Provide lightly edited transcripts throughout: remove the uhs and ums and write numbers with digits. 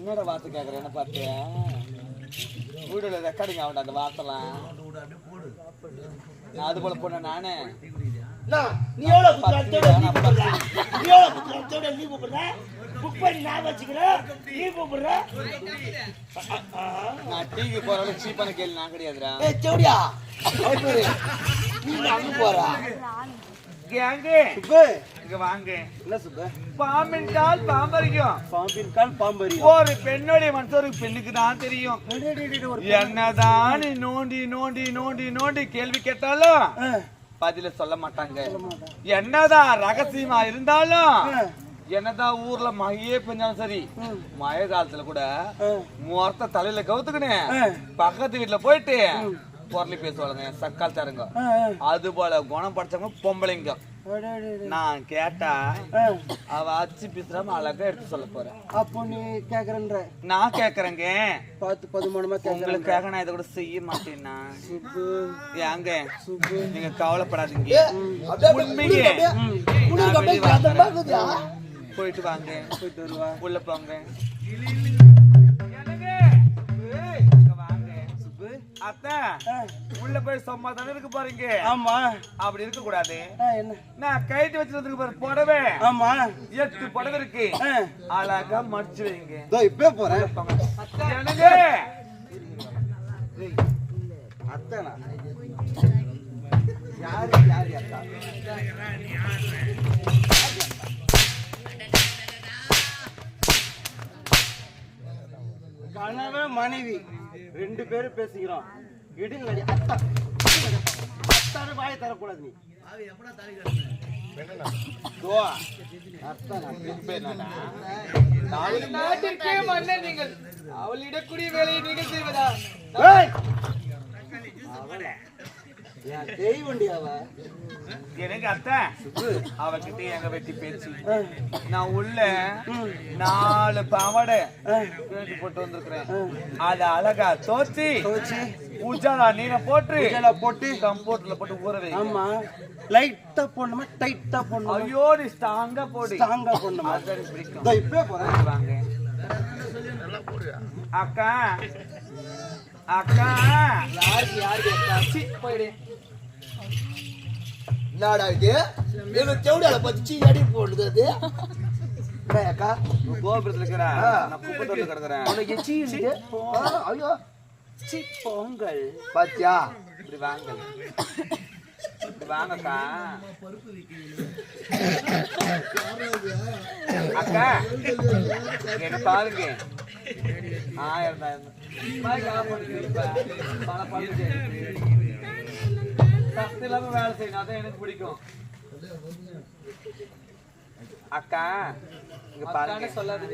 என்னோட வார்த்தை கேட்கறேன் என்ன பார்த்து வீடுல ரெக்கார்டிங் ஆகட்டும் அந்த வார்த்தைலாம் நான் அது போல போனேன் நானு நீ எவ்வளவு நீ கூப்பிடுற புக் பண்ணி நான் வச்சுக்கிறேன் நீ கூப்பிடுற நான் டீக்கு போற அளவுக்கு சீப்பான கேள்வி நான் கிடையாதுடா செவடியா நீ அங்க போறா இங்க வாங்க என்ன சுப்பு பாம்பின் கால் பாம்பரிக்கும் பாம்பின் கால் பாம்பரிக்கும் ஒரு பெண்ணுடைய மனசோருக்கு பெண்ணுக்கு தான் தெரியும் என்னதான் நோண்டி நோண்டி நோண்டி நோண்டி கேள்வி கேட்டாலும் பதில சொல்ல மாட்டாங்க என்னதான் ரகசியமா இருந்தாலும் என்னதான் ஊர்ல மழையே பெஞ்சாலும் சரி மழை காலத்துல கூட முகத்த தலையில கவுத்துக்கினேன் பக்கத்து வீட்டுல போயிட்டு பொருளி பேசுவாங்க சக்கால் தருங்க அது போல குணம் படிச்சவங்க பொம்பளைங்க நான் கேட்டா அவ அச்சு பிசுறாம அழகா எடுத்து சொல்ல போறேன் அப்போ நீ கேக்குறன்ற நான் கேக்குறேங்க பார்த்து பதுமானமா உங்களுக்கு கேட்க நான் இதை கூட செய்ய மாட்டேன்னா ஏங்க நீங்க கவலைப்படாதீங்க போயிட்டு வாங்க போயிட்டு வருவா உள்ள போங்க அத்தை உள்ள போய் சும்மா தானே இருக்க போறீங்க ஆமா அப்படி இருக்க கூடாது என்ன நான் கைட்டு வச்சிருந்துக்கு பாரு புடவை ஆமா 8 புடவை இருக்கு அழகா மடிச்சு வைங்க இப்ப போறேன் எனக்கு அத்தனா யாரு யாரு அத்தா கணவன் மனைவி 2 பேரும் பேசிக்கிறோம் இடுங்கடி அத்தாரு வாயை தரக்கூடாது நீ அவளிடக்கூடிய வேலையை நீங்கள் செய்வதா எனக்கு அத்தை அவகிட்ட எங்க வெட்டி பேச்சு நான் உள்ள 4 பாவாடை போட்டு வந்திருக்கிறேன் அத அழகா தோச்சி உஜாலா நீங்க போட்டு கம்போர்ட்ல போட்டு ஊற வை ஆமா லைட்டா போடணுமா டைட்டா போடணுமா ஐயோ நீ ஸ்ட்ராங்கா போடணுமா அதான் பிடிக்கும் இப்பவே போறேன் வாங்க அக்கா அக்கா யாருக்கு அக்கா சி போயிடு நாடா இது ஏதோ செவடியால பத்தி அடி போடுது அது அக்கா கோபுரத்துல இருக்கிற நான் குப்பத்தோட்டத்துல கிடக்குறேன் உனக்கு சீ இருக்கு ஐயோ சி பொங்கல் பாத்தியா இப்படி வாங்க இப்படி வாங்கக்கா அக்கா என்ன பாருங்க 1000 சத்து இல்லாம வேலை செய்யணும் அதான் எனக்கு பிடிக்கும் அக்கா இங்க பாருங்க சொல்லாது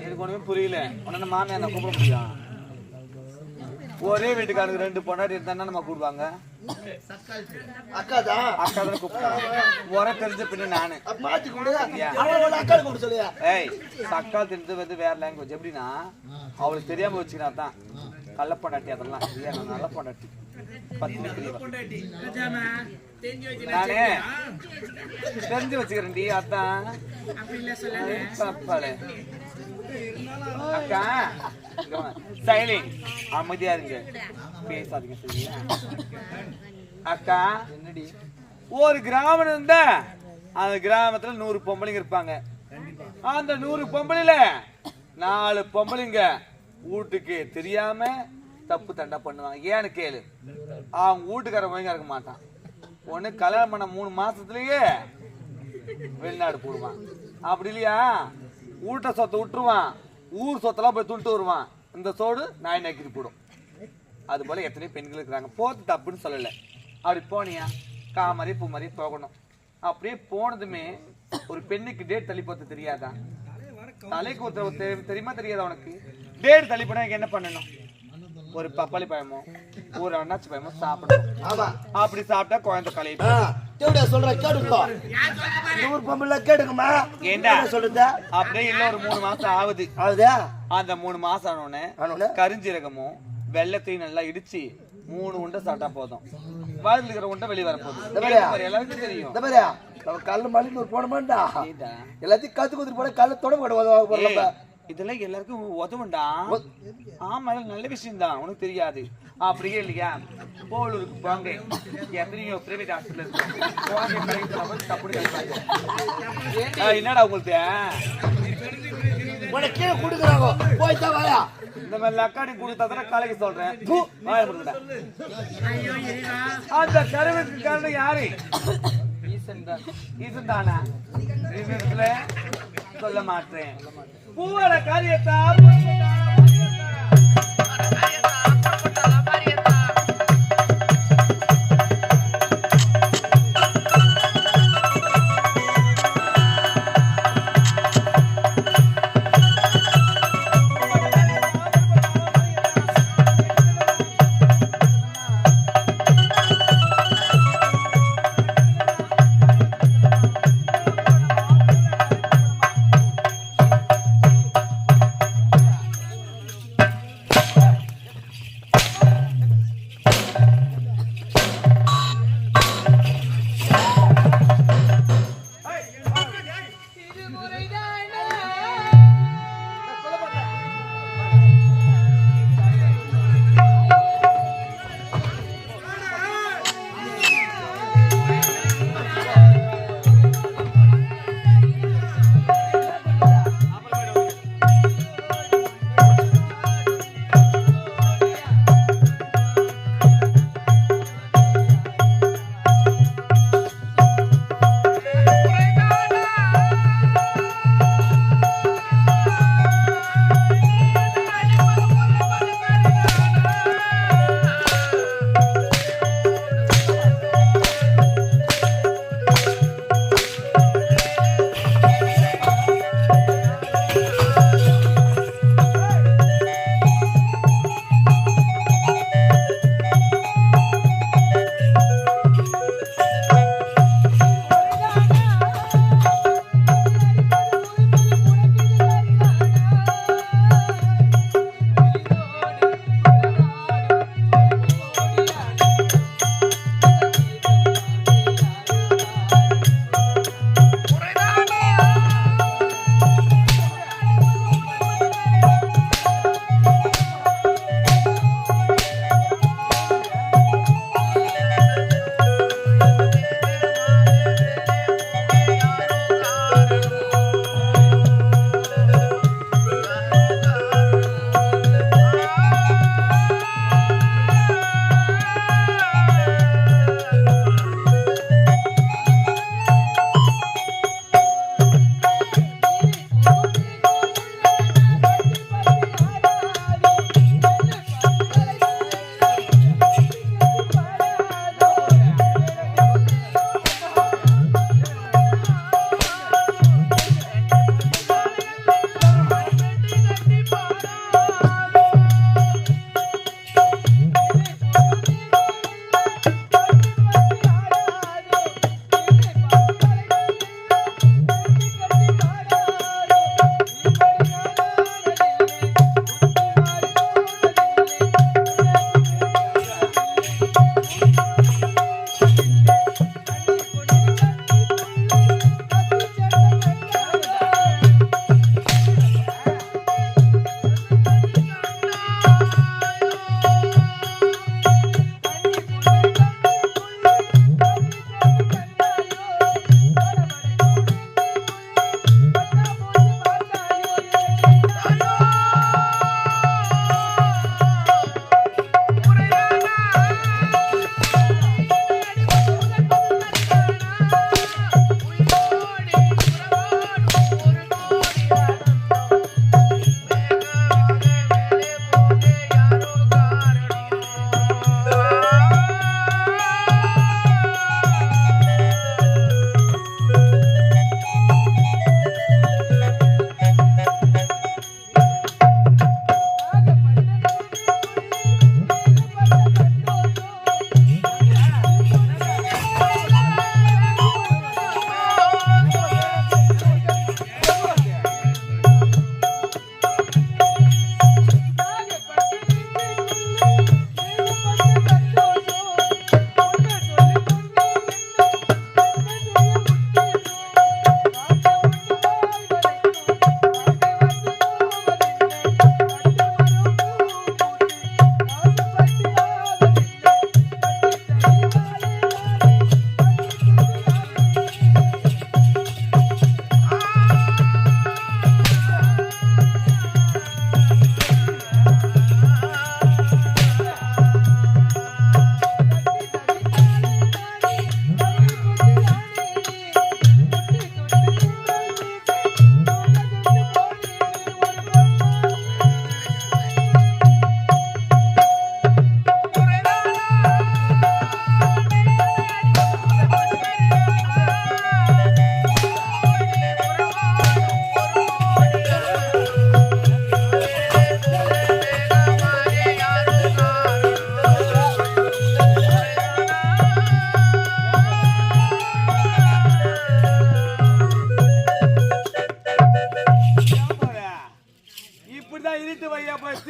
எனக்கு ஒண்ணுமே புரியல உன்ன மாமியா நான் கூப்பிட முடியும் ஒரே வீட்டுக்காரங்க 2 பொண்டாட்டி இருந்தா நம்ம கூப்பிடுவாங்க அக்கா தான் கூப்பிடுவாங்க ஒரே தெரிஞ்ச பின்ன நானு மாத்தி கூப்பிடு அக்கா கூப்பிடு சொல்லியா ஏய் சக்கால் தெரிஞ்சது வந்து வேற லாங்குவேஜ் எப்படின்னா அவளுக்கு தெரியாம வச்சுக்கினா தான் கள்ள பொண்டாட்டி அதெல்லாம் இல்லையா நான் நல்ல பொண்டாட்டி நானே தெரிஞ்சு வச்சுக்கிறேன்டி அதான் அக்கா சைலிங் அமைதியா இருங்க பேசாதீங்க சரியா அக்கா என்னடி ஒரு கிராமம் இருந்தா அந்த கிராமத்துல 100 பொம்பளைங்க இருப்பாங்க அந்த 100 பொம்பளைல 4 பொம்பளைங்க வீட்டுக்கு தெரியாம தப்பு தண்டா பண்ணுவாங்க ஏன்னு கேளு அவங்க வீட்டுக்கார ஒழுங்கா இருக்க மாட்டான் ஒண்ணு கல்யாணம் பண்ண 3 மாசத்துலயே வெளிநாடு போடுவான் அப்படி இல்லையா வீட்டை சொத்தை விட்டுருவான் ஊர் சொத்தெல்லாம் போய் துண்டு வருவான் இந்த சோடு நாய் நக்கிட்டு போடும் அது போல எத்தனையோ பெண்கள் இருக்கிறாங்க போத்து தப்புன்னு சொல்லலை அப்படி போனியா காமரி பூ மாதிரி போகணும் அப்படியே போனதுமே ஒரு பெண்ணுக்கு டேட் தள்ளி போத்து தெரியாதா தலைக்கு ஒருத்தர் தெரியுமா தெரியாதா உனக்கு டேட் தள்ளி போனா என்ன பண்ணணும் ஒரு பப்பாளி பழமோ ஒரு அண்ணாச்சி பழமோ சாப்பிடணும் அப்படி சாப்பிட்டா குழந்தை கலையை சொல்ற கேடுங்க கேடுங்கம்மா ஏண்டா சொல்லுத அப்படியே இல்ல ஒரு 3 மாசம் ஆகுது அந்த 3 மாசம் ஆனோடனே கரிஞ்சீரகமும் வெள்ளத்தையும் நல்லா இடிச்சு 3 உண்டை சாப்பிட்டா போதும். வாயில இருக்கிற உண்டை வெளியே வர போதும். எல்லாருக்கும் தெரியும். நம்ம கல்லு மலின்னு ஒரு போட மாட்டா எல்லாத்தையும் கத்து குத்துட்டு போட கல்ல தொட போடுவாங்க. இதெல்லாம் எல்லாருக்கும் உதவுண்டா. ஆமா, நல்ல விஷயம் தான், உனக்கு தெரியாது. அப்படியே இல்லையா? போலூருக்கு போங்க, எத்தனையோ பிரைவேட் ஹாஸ்பிட்டல் இருக்கு. என்னடா உங்களுக்கு கீழே கொடுக்குறாங்க போய்தான் வாயா. இந்த மாதிரி லக்காடி கொடுத்தா காலைக்கு சொல்றேன். அந்த கருவுக்கு காரணம் யாரு? ஈசன் தானா? சொல்ல மாட்டேன். பூவோட காரியத்தா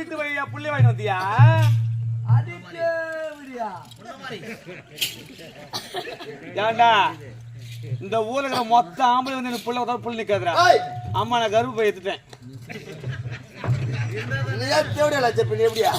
வீட்டு வழியா புள்ளி வாங்கி வந்தியா? ஏண்டா இந்த ஊர்ல மொத்த ஆம்பளை வந்து எனக்கு புள்ள புள்ளி நிக்காதுடா. அம்மா நான் கருப்பு போய் எடுத்துட்டேன். தேவடியா எப்படியா